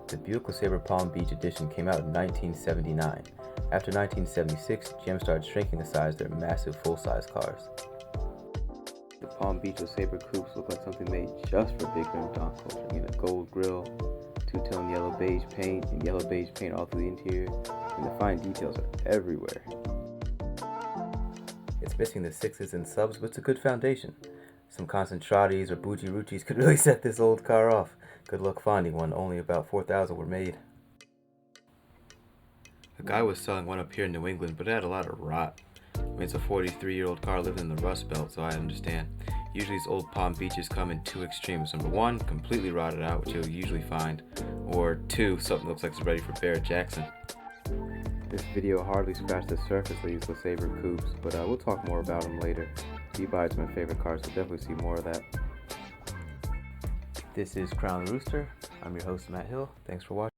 The Buick LeSabre Palm Beach edition came out in 1979. After 1976, GM started shrinking the size of their massive full-size cars. The Palm Beach LeSabre Coupes look like something made just for big rim donk culture. You know, gold grille, two-tone yellow beige paint, and yellow beige paint all through the interior, and the fine details are everywhere. It's missing the 6s and subs, but it's a good foundation. Some Concentratis or Bucci could really set this old car off. Good luck finding one, only about 4,000 were made. A guy was selling one up here in New England, but it had a lot of rot. I mean, it's a 43-year-old car living in the Rust Belt, so I understand. Usually these old Palm Beaches come in two extremes. Number one, completely rotted out, which you'll usually find. Or two, something looks like it's ready for Barrett Jackson. This video hardly scratched the surface of these LeSabre Coupes, but we'll talk more about them later. E-Bike's my favorite car, so definitely see more of that. This is Crown the Rooster. I'm your host, Matt Hill. Thanks for watching.